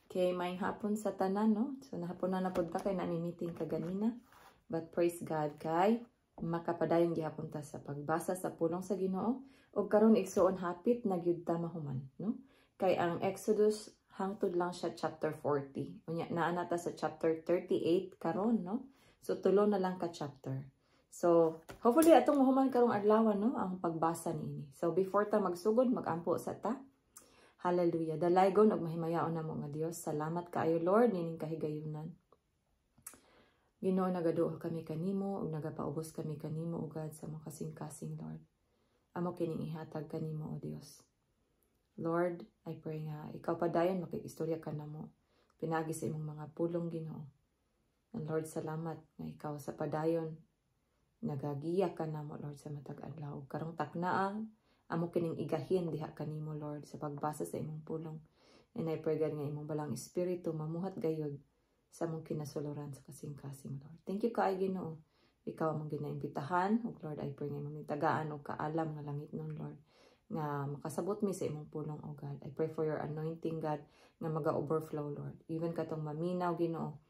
Kay may hapon sa tanan, no? So nahapon na napod ka kay nami-meeting ka ganina. But praise God kay makapadayon gihapon ta sa pagbasa sa pulong sa Ginoo ug karon igsuon hapit na gyud ta mahuman, no? Kay ang Exodus hangtod lang siya chapter 40. Unya naa na ta sa chapter 38 karon, no? So tulo na lang ka chapter. So hopefully atong mahuman karong adlaw, no, ang pagbasa niini. So before ta magsugod, magampo sa ta. Hallelujah. Dalaygon og mahimayaon namo nga Dios. Salamat kaayo Lord nining kahigayunan. Ginoo nagaduol kami kanimo ug nagapaubos kami kanimo ugad sa mga kasing-kasing Lord. Amo kining ihatag kanimo o Dios. Lord, I pray nga ikaw padayon makikistorya ka namo pinagi sa imong mga pulong Ginoo. And Lord, salamat nga ikaw sa padayon nagagiya ka namo Lord sa matag adlaw. Karong taknaa amo kining igahin diha kanimo Lord sa pagbasa sa imong pulong. And I pray God nga imong balang espiritu mamuhat gayud sa among kinasuluran sa kasing-kasing Lord. Thank you kaayo Ginoo. Ikaw among ginaimbitahan ug Lord I pray nga imong tagaan og kaalam nga langit nun Lord nga makasabot mi sa imong pulong o God. I pray for your anointing God nga maga-overflow Lord. Even katong maminaw Ginoo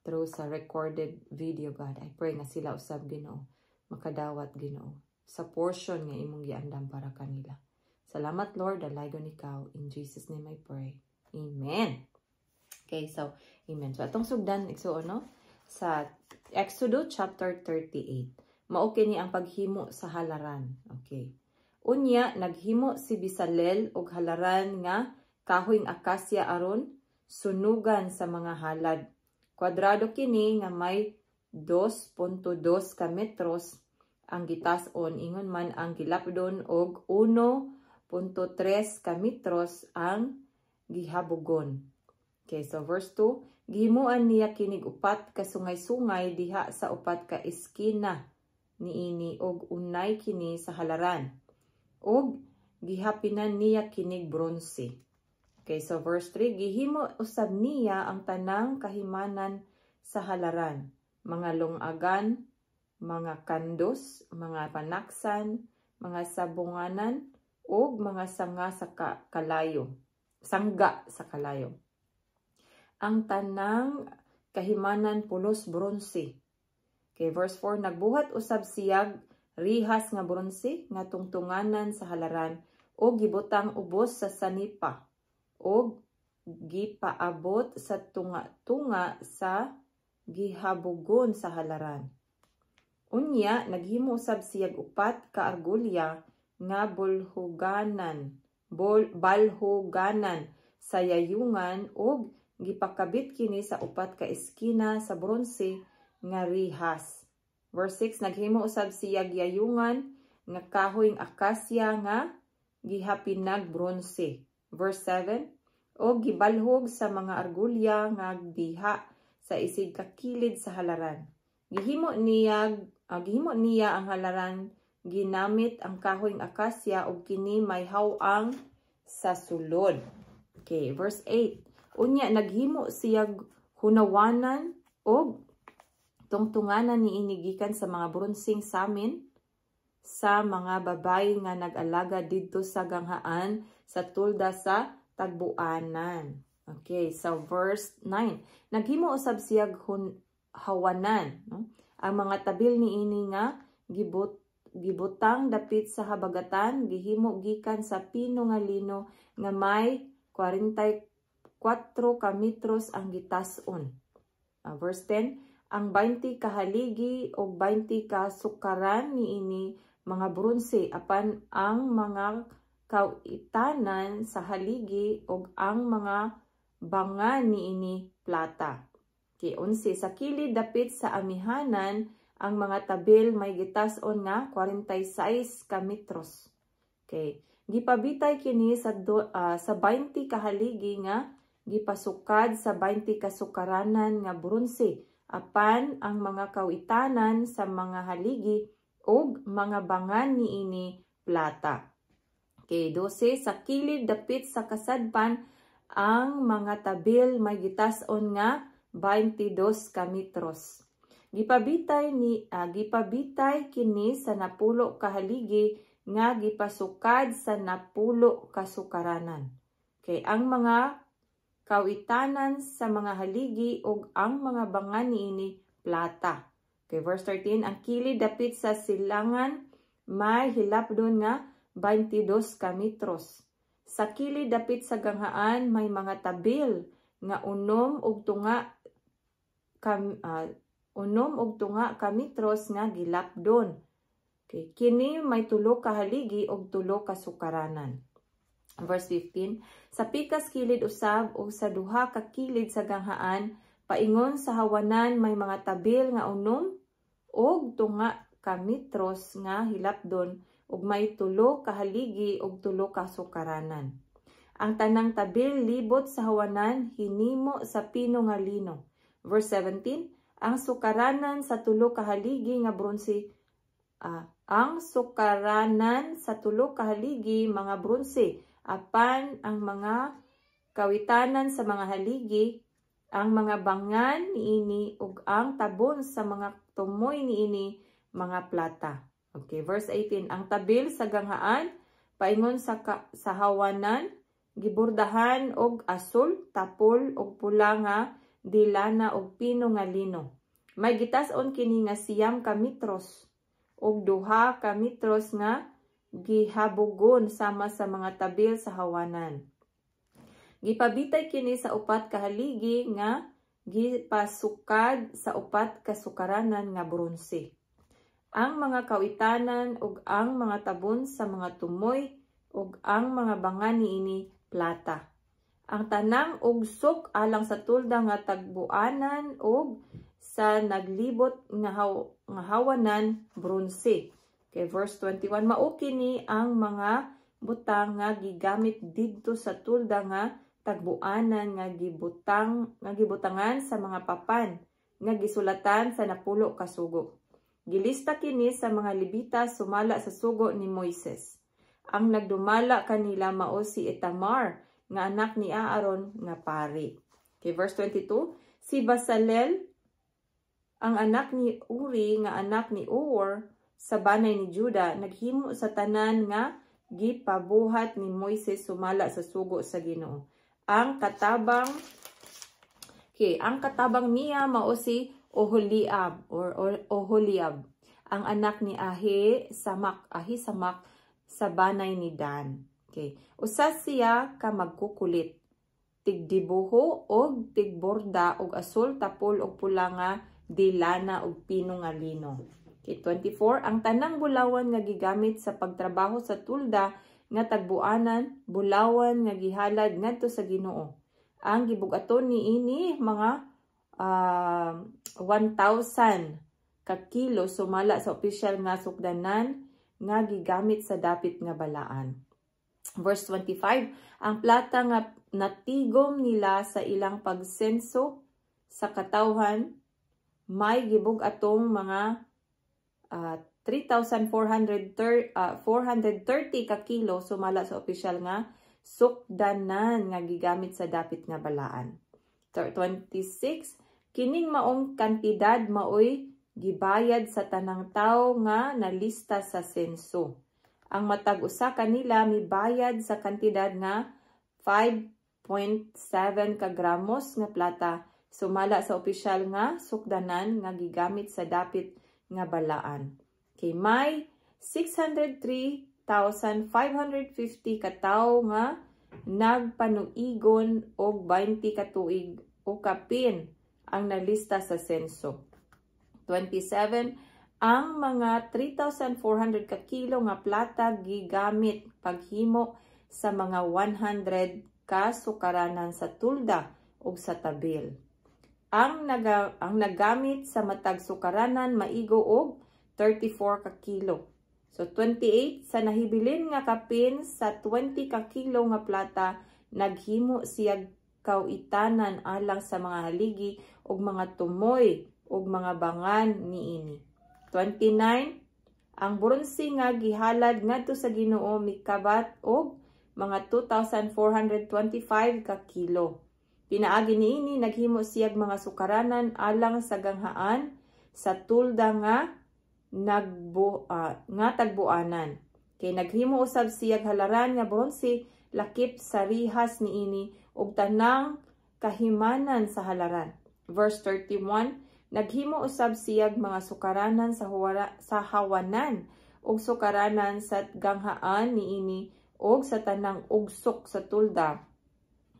through sa recorded video God. I pray nga sila usab Ginoo makadawat Ginoo sa portion nga imong giandam para kanila. Salamat Lord, dalaygon ikaw. In Jesus name I pray. Amen. Okay, so amen. So atong sugdan igsuon no sa Exodus chapter 38. Mao kini ang paghimo sa halaran. Okay. Unya naghimo si Bezalel og halaran nga kahoyng akasya aron sunugan sa mga halad. Kwadrado kini nga may 2.2 ka metros ang gitas-on, ingon man ang gilapdon og 1.3 ka metros ang gihabugon. Okay, so verse 2, gihimuan niya kinig upat ka sungay-sungay diha sa upat ka eskina niini og unay kini sa halaran. Og gihapinan niya kinig bronze. Okay, so verse 3, gihimo usab niya ang tanang kahimanan sa halaran, mga lungagan, mga kandos, mga panaksan, mga sabunganan, ug mga sanga sa kalayo. Sangga sa kalayo. Ang tanang kahimanan pulos bronze. Okay, verse 4, nagbuhat usab siyag rihas nga bronze nga tungtunganan sa halaran o gibutang ubos sa sanipa o gipaabot sa tunga-tunga sa gihabugon sa halaran. Unya, naghimo usab siyag upat ka argolya nga balhuganan sa yayungan o gipakabit kini sa upat ka eskina sa bronze nga rihas. Verse 6, naghimo usab siyag yayungan nga kahoyng akasya nga gihapinag bronze. Verse 7, o gibalhog sa mga argolya nga diha sa isig kakilid sa halaran. Gihimo niya ang halaran ginamit ang kahoyng akasya ug kini may hawang sa sulod. Okay, verse 8. Unya naghimo siyag hunawanan og tungtunganan niini gikan sa mga bronseng samin sa mga babay nga nag-alaga didto sa ganghaan sa tulda sa tagbuanan. Okay, so verse 9. Naghimo usab siyag hawanan, no? Ang mga tabil niini nga gibutang dapit sa habagatan, gihimo gikan sa pino nga lino nga may 44 ka metros ang gitas-on. Verse 10, ang 20 ka haligi o 20 ka sukaran niini mga bronze apan ang mga kaitanan sa haligi o ang mga bangan niini plata. Okay, 11, sa kilid dapit sa amihanan ang mga tabil may gitas-on nga 46 ka metros. Okay, gipabitay kini sa 20 ka haligi nga gipasukad sa 20 ka sukaranan nga bronze apan ang mga kawitanan sa mga haligi ug mga bangan niini plata. Okay, 12, sa kilid dapit sa kasadpan ang mga tabil may gitas-on nga 22 ka metros. Gipabitay kini sa napulo ka haligi nga gipasukad sa napulo ka sukaranan. Okay, ang mga kawitanan sa mga haligi ug ang mga bangan niini plata. Okay, verse 13, ang kilid dapit sa silangan may hilapdon nga 22 ka metros. Sa kilid dapit sa ganghaan may mga tabil nga unom ug tunga ka metros nga gilapdon. Okay, kini may 3 ka haligi ug 3 ka sukaranan. Verse 15, sa pikas kilid usab o sa duha ka kilid sa ganghaan, paingon sa hawanan may mga tabil nga unom og tunga ka metros nga hilapdon ug may 3 ka haligi ug 3 ka sukaranan. Ang tanang tabil libot sa hawanan hinimo sa pino nga lino. Verse 17, ang sukaranan sa 3 ka haligi nga bronse mga bronse, apan ang mga kawitanan sa mga haligi, ang mga bangan niini ug ang tabon sa mga tumoy niini mga plata. Okay, verse 18, ang tabil sa ganghaan paingon sa hawanan gibordahan og asul, tapol og pula nga dilana og pino nga lino. May gitas-on kini nga 9 ka metros og 2 ka metros nga gihabugon sama sa mga tabil sa hawanan. Gipabitay kini sa 4 ka haligi nga gipasukad sa 4 ka sukaranan nga bronse. Ang mga kawitanan ug ang mga tabon sa mga tumoy ug ang mga bangan niini plata. Ang tanang ugsok alang sa tulda nga tagbuanan ug sa naglibot nga hawanan bronse. Okay, verse 21, mao kini ang mga butang nga gigamit didto sa tulda nga tagbuanan nga gibutangan sa mga papan nga gisulatan sa napulo ka sugo. Gilista kini sa mga Levita sumala sa sugo ni Moises. Ang nagdumala kanila mao si Itamar nga anak ni Aaron nga pari. Okay, verse 22, si Basalel ang anak ni Uri nga anak ni Ur sa banay ni Juda, naghimo sa tanan nga gipabuhat ni Moises sumala sa sugo sa Ginoo. Ang katabang niya mao si Oholiab ang anak ni Ahisamak sa banay ni Dan. Okay, usa siya ka magkukulit, tigdibuho og tigborda og asul, tapol og pula nga dilana og pino nga lino. Okay, 24, ang tanang bulawan nga gigamit sa pagtrabaho sa tulda nga tagbuanan, bulawan nga gihalad ngadto sa Ginoo. Ang gibugaton niini mga 1,000 ka kilo sumala sa opisyal nga sukdanan nga gigamit sa dapit nga balaan. Verse 25, ang plata nga natigom nila sa ilang pagsenso sa katawhan may gibug-atong mga 3,430 ka kilo sumala sa opisyal nga sukdanan nga gigamit sa dapit nga balaan. 26, kining maong kantidad maoy gibayad sa tanang tawo nga nalista sa senso. Ang matag usa kanila mibayad sa kantidad nga 5.7 ka gramos nga plata sumala sa opisyal nga sukdanan nga gigamit sa dapit nga balaan. Okay, may 603,550 ka tawo nga nagpanuigon og 20 ka tuig o kapin ang nalista sa senso. 27, ang mga 3,400 ka kilo nga plata gigamit paghimo sa mga 100 ka sukaranan sa tulda ug sa tabil. Ang nagamit sa matag sukaranan maigo og 34 ka kilo. So 28, sa nahibilin nga kapin sa 20 ka kilo nga plata, naghimo siya kawitanan alang sa mga haligi ug mga tumoy ug mga bangan niini. 29, ang bronse nga gihalad ngadto sa Ginoo mikabat og mga 2,425 ka kilo. Pinaagi niini naghimo siyag mga sukaranan alang sa ganghaan sa tulda nga tagbuanan. Kay naghimo usab siyag halaran nga bronse lakip sa rihas niini ug tanang kahimanan sa halaran. Verse 31, naghimo usab siyag mga sukaranan sa hawanan ug sukaranan sa ganghaan niini ug sa tanang ugsok sa tulda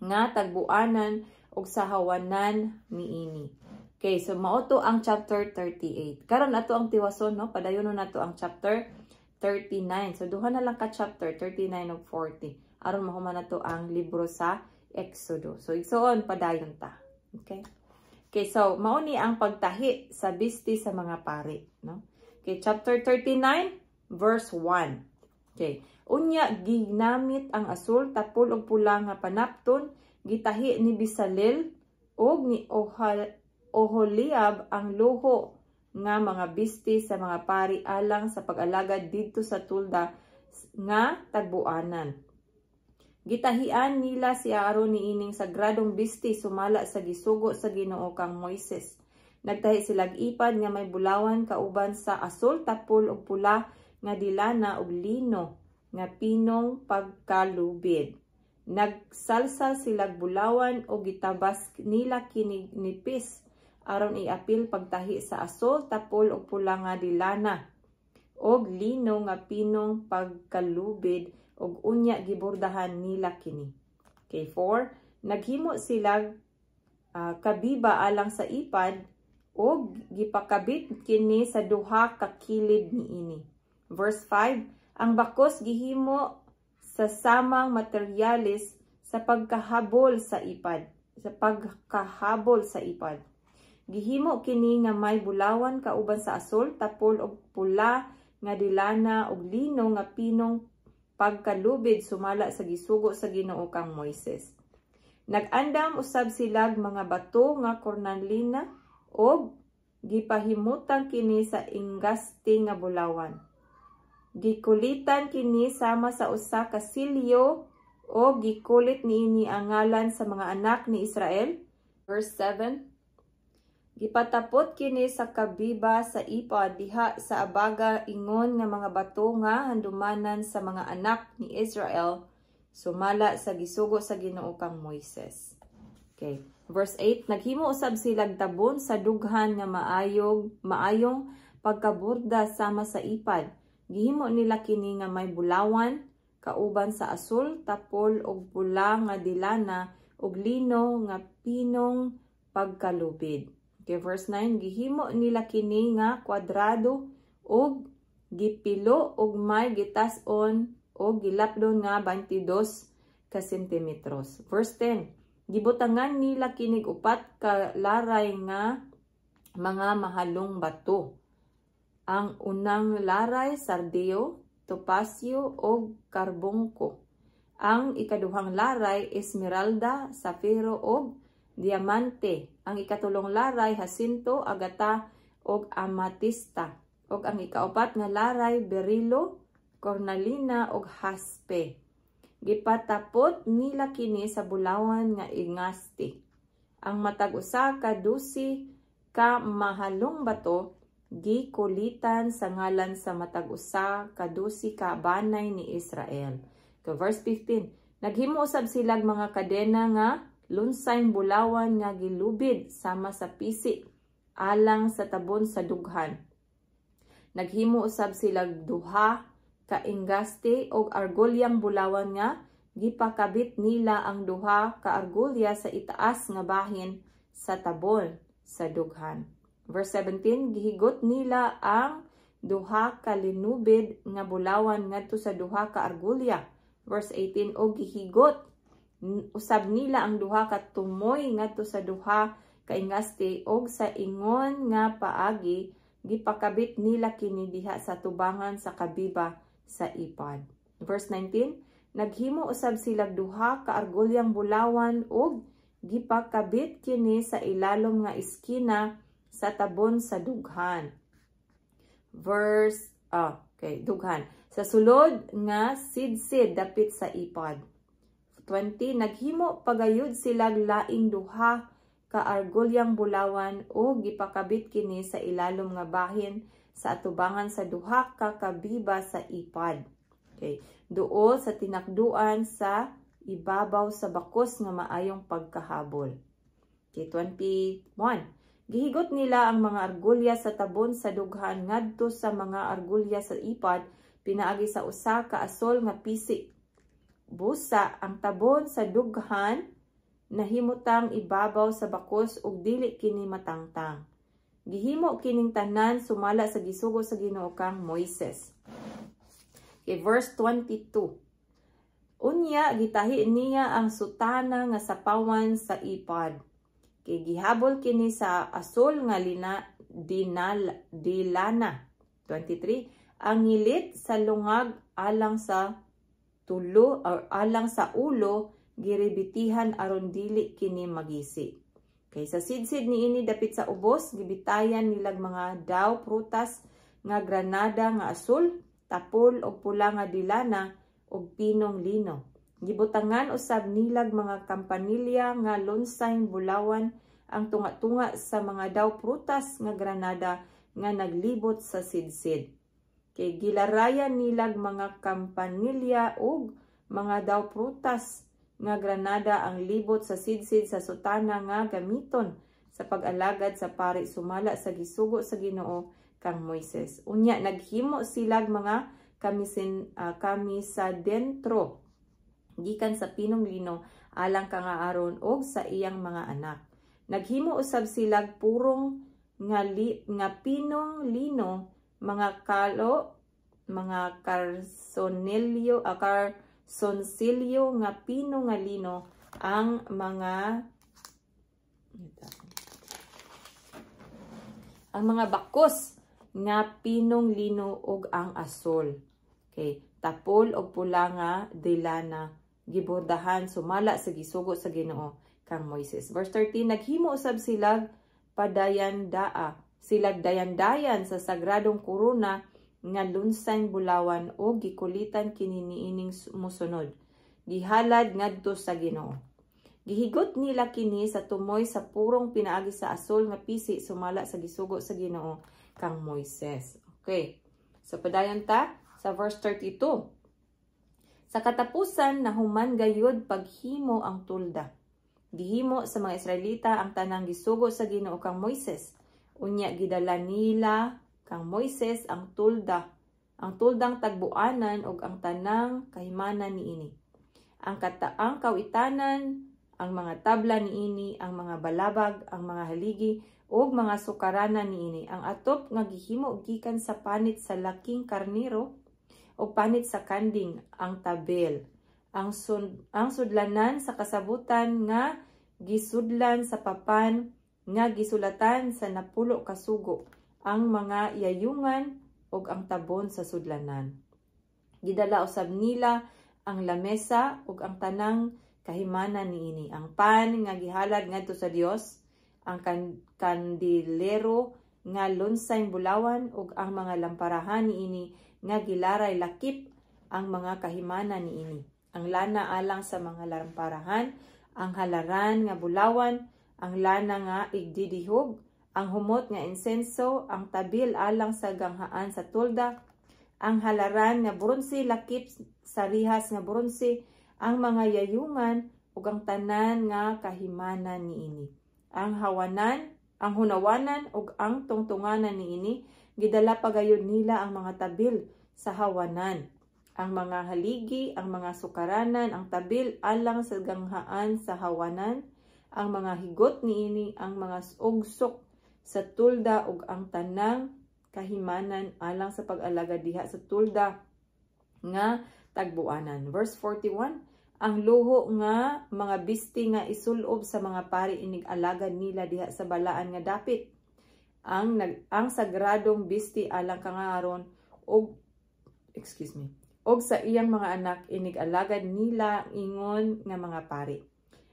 nga tagbuanan ug sa hawanan niini. Okay, so mao to ang chapter 38. Karon ato ang tiwason, no? Padayonon nato ang chapter 39. So duha na lang ka chapter 39 ug 40. Aron mahuman nato ang libro sa Exodo. So igsoon padayon ta. Okay? Okay, so mao ni ang pagtahi sa bisti sa mga pari, no? Okay, chapter 39 verse 1. Okay. Unya ginamit ang asul, tapol ug pula nga panapton, gitahi ni Bisalel ug ni Oholiab ang luho nga mga bisti sa mga pari alang sa pag-alagad didto sa tulda nga tagbuanan. Gitahian nila si Aaron niining sagradong bisti sumala sa gisugo sa Ginoo kang Moises. Nagtahi silag ipad nga may bulawan kauban sa asul, tapol ug pula nga dilana ug lino nga pinong pagkalubid. Nagsalsal silag bulawan o gitabas nila kini nipis aron iapil pagtahi sa asul, tapol ug pula nga dilana og lino nga pinong pagkalubid ug unya gibordahan nila kini. Okay, 4. Naghimo silag kabiba alang sa ipad og gipakabit kini sa duha ka kilid niini. Verse 5. Ang bakos gihimo sa samang materyales sa pagkahabol sa ipad. Gihimo kini nga may bulawan kauban sa asul, tapol og pula nga dilana og lino nga pinong pagkalubid sumala sa gisugo sa Ginoo kang Moises. Nag-andam usab silag mga bato nga kornalina og gipahimutan kini sa ingasti nga bulawan. Gikulitan kini sama sa usa ka silyo o gikulit niini ang ngalan sa mga anak ni Israel. Verse 7. Gipatapot kini sa kabiba sa ipad diha sa abaga ingon nga mga bato nga handumanan sa mga anak ni Israel sumala sa gisugo sa Ginoo kang Moises. Okay. Verse 8. Naghimo usab silag tabon sa dughan nga maayong pagkaburda sama sa ipad. Gihimo nila kini nga may bulawan kauban sa asul, tapol og pula nga dilana og lino nga pinong pagkalubid. Okay, verse 9. Gihimo nila kini nga kwadrado og gipilo og may gitas-on og gilapdon nga 22 ka sentimetros. Verse 10. Gibutangan nila kinig upat ka laray nga mga mahalong bato. Ang unang laray sardio, topasyo o karbongko. Ang ikaduhang laray esmeralda, safiro o diamante. Ang ikatulong laray jacinto, agata o amatista. O ang ikaapat nga laray berilo, cornalina o haspe. Gipatapot nila kini sa bulawan nga ingasti. Ang matag usa ka 12 ka mahalong bato gikulitan sa ngalan sa matag usa ka 12 ka banay ni Israel. So, verse 15. Naghimo usab silag mga kadena nga lunsayng bulawan nga gilubid sama sa pisi alang sa tabon sa dughan. Naghimo usab silag duha ka ingasti og argolyang bulawan nga gipakabit nila ang duha ka argolya sa itaas nga bahin sa tabon sa dughan. Verse 17, gihigot nila ang duha ka linubid nga bulawan ngadto sa duha ka argolya. Verse 18, o gihigot usab nila ang duha ka tumoy ngadto sa duha ka ingasti og sa ingon nga paagi gipakabit nila kini diha sa tubangan sa kabiba sa ipad. Verse 19, naghimo usab silag duha ka argolyang bulawan og gipakabit kini sa ilalom nga iskina sa tabon sa dughan. Dughan. Sa sulod nga sidsid dapit sa ipad. 20, naghimo pagayud silag laing duha ka argolyang bulawan o gipakabit kini sa ilalom nga bahin sa atubangan sa duha ka kabiba sa ipad. Okay. Duol sa tinakduan sa ibabaw sa bakos nga maayong pagkahabol. Okay, 21. Gihigot nila ang mga argulya sa tabon sa dughan ngadto sa mga argulya sa ipad pinaagi sa usa ka asol nga pisi. Busa ang tabon sa dughan nahimutang ibabaw sa bakos ug dili kini matangtang. Gihimo kining tanan sumala sa gisugo sa Ginoo kang Moises. Okay, verse 22. Unya gitahi niya ang sutana nga sapawan sa ipad. Kay gihabol kini sa asol nga dilana. 23. Ang ngilit sa lungag alang sa tulo or alang sa ulo giribitihan aron dili kini magisi. Kay sa sidsid niini dapit sa ubos gibitayan nilag mga daw prutas nga granada nga asul, tapol og pula nga dilana og pinong lino. Gibutangan usab nilag mga kampanilya nga lonsay bulawan ang tunga-tunga sa mga daw prutas nga granada nga naglibot sa sidsid. Kay gilarayan nilag mga kampanilya ug mga daw prutas nga granada ang libot sa sidsid sa sutana nga gamiton sa pag-alagad sa pari sumala sa gisugo sa Ginoo kang Moises. Unya naghimo silag mga kamisadentro gikan sa pinong lino alang kang Aaron og sa iyang mga anak. Naghimo usab silag purong nga pinong lino, mga kalo, mga karsonelyo, sonsilyo nga pino nga lino ang mga bakos nga pinong lino ug ang asol. Okay, tapol og pula nga dilana gibordahan sumala sa gisugo sa Ginoo kang Moises. Verse 13, naghimo usab silag dayan-dayan sa sagradong korona nga lunsay bulawan o gikulitan kini niining musunod. Gihalad ngadto sa Ginoo. Gihigot nila kini sa tumoy sa purong pinaagi sa asol nga pisi sumala sa gisugo sa Ginoo kang Moises. Okay. So padayon ta sa verse 32. Sa katapusan nahuman gayud paghimo ang tulda. Gihimo sa mga Israelita ang tanang gisugo sa Ginoo kang Moises. Unya gidala nila kang Moises ang tuldang tagbuanan ug ang tanang kahimanan niini. Ang kawitanan, ang mga tabla niini, ang mga balabag, ang mga haligi ug mga sukaranan niini. Ang atop nga gihimo gikan sa panit sa laking karniro ug panit sa kanding, ang tabel. Ang sudlanan sa kasabutan nga gisudlan sa papan nga gisulatan sa napulo kasugo, ang mga yayungan ug ang tabon sa sudlanan. Gidala usab nila ang lamesa ug ang tanang kahimanan niini, ang pan nga gihalad ngadto sa Dios, ang kandilero nga lunsay bulawan ug ang mga lamparahan niini nga gilaray lakip, ang mga kahimanan niini. Ang lana alang sa mga lamparahan, ang halaran nga bulawan, ang lana nga igdidihog, ang humot nga insenso, ang tabil alang sa ganghaan sa tulda, ang halaran nga bronze lakip sa rihas nga bronze, ang mga yayungan ug ang tanan nga kahimanan niini. Ang hunawanan ug ang tungtunganan niini, gidala pagayod nila ang mga tabil sa hawanan. Ang mga haligi, ang mga sukaranan, ang tabil alang sa ganghaan sa hawanan, ang mga higot niini, ang mga ugsok sa tulda ug ang tanang kahimanan alang sa pag-alagad diha sa tulda nga tagbuanan. Verse 41, ang luho nga mga bisti nga isulob sa mga pari inig alagad nila diha sa balaan nga dapit. Ang sagradong bisti alang kang Aaron og sa iyang mga anak inig alagad nila ingon nga mga pari.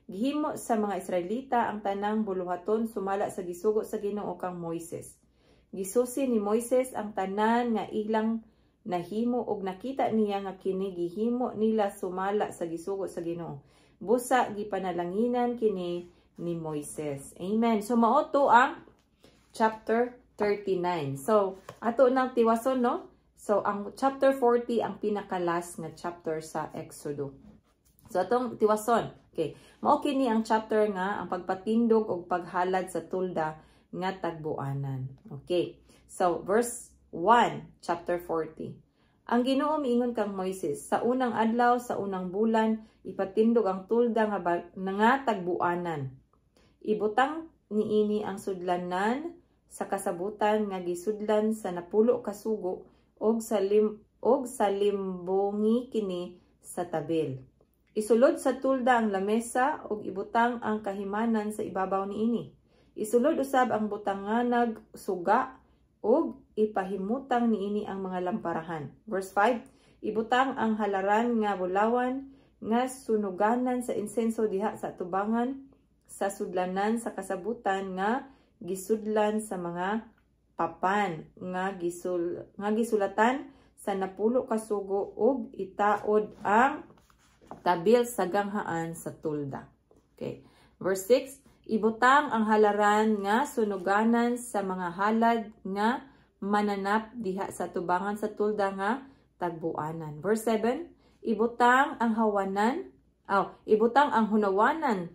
Gihimo sa mga Israelita ang tanang buluhaton sumala sa gisugo sa Ginoo kang Moises. Gisusi ni Moises ang tanan nga ilang nahimo og nakita niya nga kini gihimo nila sumala sa gisugo sa Ginoo. Busa gipanalanginan kini ni Moises. Amen. So mao to ang chapter 39. So ato nang tiwason, no? So ang chapter 40 ang pinaka-last nga chapter sa Exodo. So atong tiwason. Okay. Mao kini ang chapter nga ang pagpatindog og paghalad sa tulda nga tagbuanan. Okay. So verse 1, chapter 40. Ang Ginoo miingon kang Moises, sa unang adlaw sa unang bulan ipatindog ang tulda nga tagbuanan. Ibutang niini ang sudlanan sa kasabutan nga gisudlan sa napulo ka sugo og sa limbongi kini sa tabil. Isulod sa tulda ang lamesa ug ibutang ang kahimanan sa ibabaw niini. Isulod usab ang butanganag suga ug ipahimutang niini ang mga lamparahan. Verse 5, ibutang ang halaran nga bulawan nga sunuganan sa insenso diha sa tubangan sa sudlanan sa kasabutan nga gisudlan sa mga papan nga gisulatan sa napulo ka sugo ug itaod ang tabil sa ganghaan sa tulda. Okay. Verse 6, ibutang ang halaran nga sunuganan sa mga halad nga mananap diha sa tubangan sa tulda nga tagbuanan. Verse 7, ibutang ang hunawanan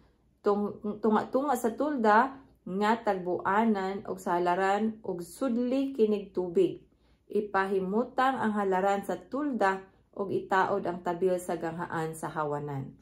tunga-tunga sa tulda nga tagbuanan og sa halaran og sudli kinig tubig. Ipahimutang ang halaran sa tulda og itaod ang tabil sa ganghaan sa hawanan.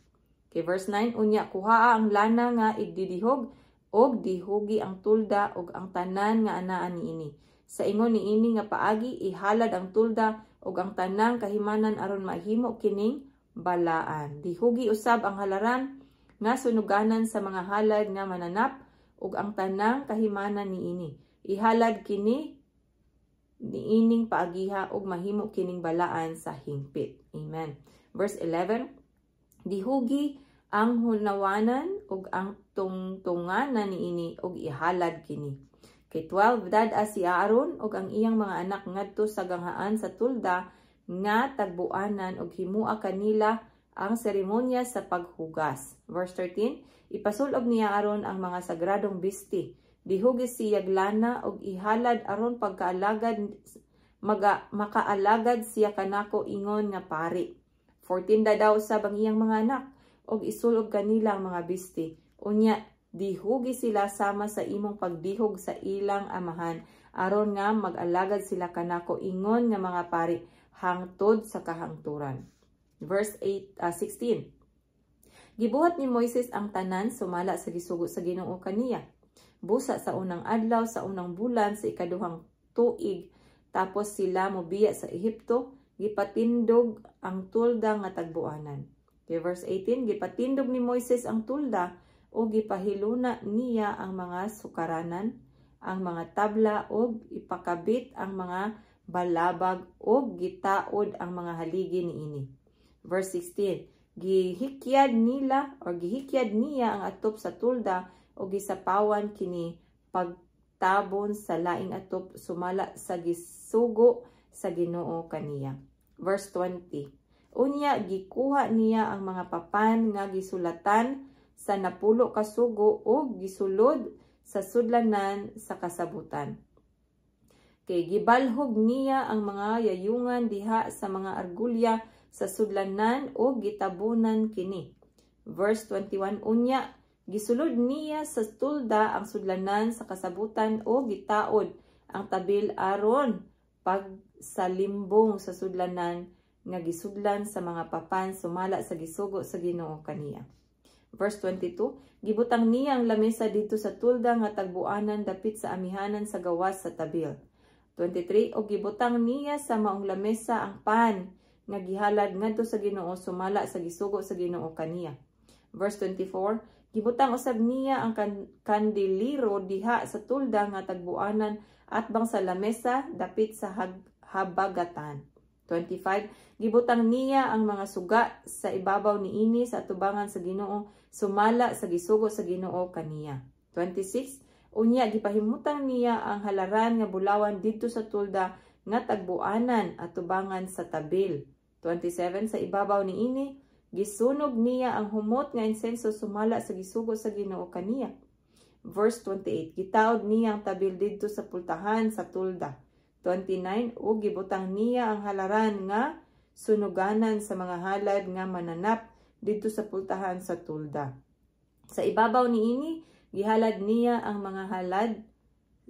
Okay, verse 9, unya kuhaa ang lana nga igdidihog og dihugi ang tulda og ang tanan nga anaan niini. Sa ingon niini nga paagi ihalad ang tulda og ang tanang kahimanan aron mahimo kining balaan. Dihugi usab ang halaran nga sunuganan sa mga halad nga mananap ug ang tanang kahimanan niini. Ihalad kini niining paagiha ug mahimo kining balaan sa hingpit. Amen. Verse 11, dihugi ang hunawanan ug ang tungtunganan niini ug ihalad kini. Kay 12, dad-a si Aaron ug ang iyang mga anak ngadto sa ganghaan sa tulda nga tagbuanan ug himua kanila ang seremonya sa paghugas. Verse 13, ipasulob niya Aaron ang mga sagradong bisti. Dihugis siya lana og ihalad aron makaalagad siya kanako ingon nga pari. 14 daw sa iyang mga anak og isulob kanila ang mga bisti. Unya dihugi sila sama sa imong pagdihog sa ilang amahan aron nga mag-alagad sila kanako ingon nga mga pari hangtod sa kahangturan. Verse 16. Gibuhat ni Moises ang tanan sumala sa gisugo sa Ginoo kaniya. Busa sa unang adlaw sa unang bulan sa ikaduhang tuig, tapos sila mobiya sa Ehipto, gipatindog ang tulda nga tagbuanan. Okay, verse 18, gipatindog ni Moises ang tulda o gipahiluna niya ang mga sukaranan, ang mga tabla o ipakabit ang mga balabag o gitaod ang mga haligi niini. Verse 16, gihikyad niya ang atop sa tulda o gisapawan kini pagtabon sa laing atop sumala sa gisugo sa Ginoo kaniya. Verse 20, unya gikuha niya ang mga papan nga gisulatan sa napulo ka sugo o gisulod sa sudlanan sa kasabutan. Kay gibalhog niya ang mga yayungan diha sa mga argulya sa sudlanan o gitabunan kini. Verse 21, unya gisulod niya sa tulda ang sudlanan sa kasabutan o gitaod ang tabil aron pagsalimbong sa sudlanan nga gisudlan sa mga papan sumala sa gisugo sa Ginoo kaniya. Verse 22, gibutang niya ang lamesa dito sa tulda nga tagbuanan dapit sa amihanan sa gawas sa tabil. 23, o gibutang niya sa maong lamesa ang pan nga gihalad ngadto sa Ginoo sumala sa gisugo sa Ginoo kaniya. Verse 24, gibutang usab niya ang kandiliro diha sa tulda nga tagbuanan atbang sa lamesa dapit sa habagatan. 25, gibutang niya ang mga suga sa ibabaw niini sa atubangan sa Ginoo sumala sa gisugo sa Ginoo kaniya. 26, unya gipahimutang niya ang halaran nga bulawan didto sa tulda nga tagbuanan atubangan sa tabil. 27, sa ibabaw niini gisunog niya ang humot nga insenso sumala sa gisugo sa Ginoo kaniya. Verse 28, gitaod niya ang tabil didto sa pultahan sa tulda. 29, o gibutang niya ang halaran nga sunuganan sa mga halad nga mananap didto sa pultahan sa tulda. Sa ibabaw niini gihalad niya ang mga halad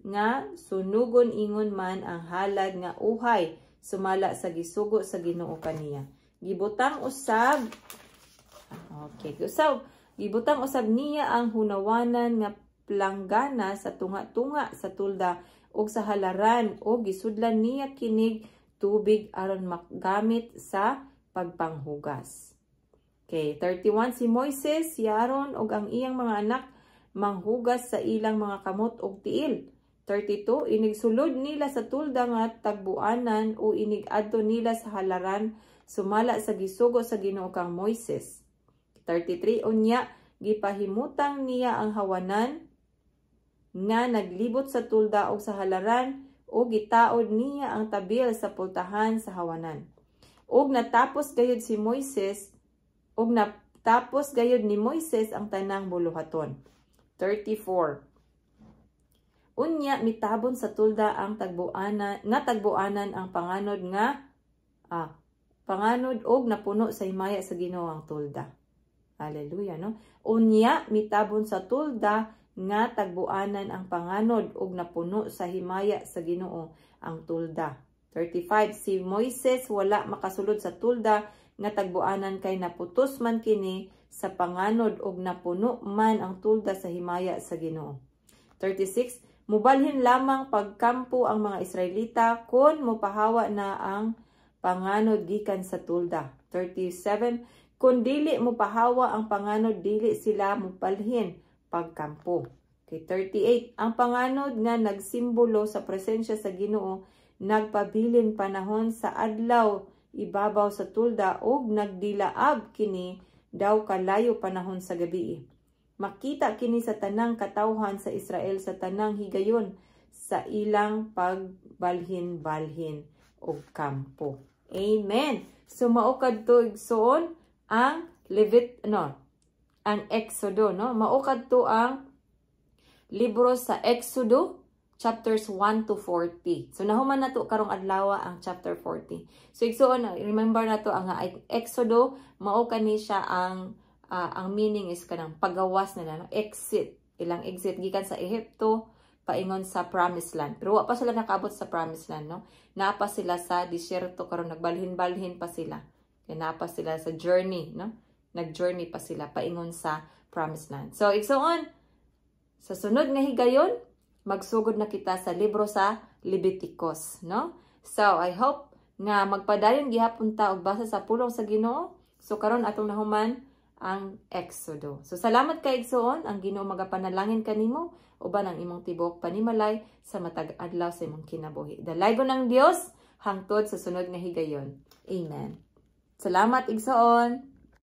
nga sunugon ingon man ang halad nga uhay sumala sa gisugo sa Ginoo kaniya. Gibutang usab gibutang usab niya ang hunawanan nga planggana sa tunga-tunga sa tulda ug sa halaran o gisudlan niya kinig tubig aron magamit sa pagpanghugas. Okay, 31 si Moises, si Aaron ug ang iyang mga anak manghugas sa ilang mga kamot ug tiil. 32 inig sulod nila sa tulda nga tagbuanan o inig adto nila sa halaran sumala sa gisugo sa Ginoo kang Moises. 33 unya gipahimutang niya ang hawanan nga naglibot sa tulda o sa halaran o gitaod niya ang tabil sa pultahan sa hawanan. Og natapos gayud ni Moises ang tanang buluhaton. 34 unya mitabon sa tulda ang tagbuanan ang panganod og napuno sa himaya sa Ginoo ang tulda. Hallelujah, no? Unya mitabon sa tulda nga tagbuanan ang panganod ug napuno sa himaya sa Ginoo ang tulda. 35 si Moises wala makasulod sa tulda nga tagbuanan kay naputos man kini sa panganod ug napuno man ang tulda sa himaya sa Ginoo. 36 mubalhin lamang pagkampo ang mga Israelita kun mopahawa na ang panganod gikan sa tulda. 37 kun dili mopahawa ang panganod dili sila mobalhin pagkampo. Okay, 38 ang panganod nga nagsimbolo sa presensya sa Ginoo nagpabilin panahon sa adlaw ibabaw sa tulda ug nagdilaab kini daw kalayo panahon sa gabi. Makita kini sa tanang katawhan sa Israel sa tanang higayon sa ilang pagbalhin-balhin og kampo. Amen. So mao kadto igsoon ang ang Exodo, no? Mao kadto ang libro sa Exodo chapters 1 to 40. So nahuman nato karong adlaw ang chapter 40. So igsoon remember nato ang Exodo mao kani siya ang meaning is kanang pagawas na no? Exit, ilang exit gikan sa Ehipto paingon sa Promised Land. Pero wa pa sila nakaabot sa Promised Land, no? Naapa sila sa disyerto karon nagbalhin-balhin pa sila. Kaya naapa sila sa journey, no? Nag-journey pa sila paingon sa Promised Land. So igsoon sa sunod nga higayon magsugod na kita sa libro sa Leviticus, no? So I hope nga magpadayon gihapon ta og basa sa pulong sa Ginoo. So karon atong nahuman ang Exodo. So salamat kay igsoon ang Ginoo magapanalangin kanimo uban ang imong tibok panimalay sa matag adlaw sa imong kinabuhi. Dalaygon ng Dios hangtod sa sunod nga higayon. Amen. Salamat igsoon.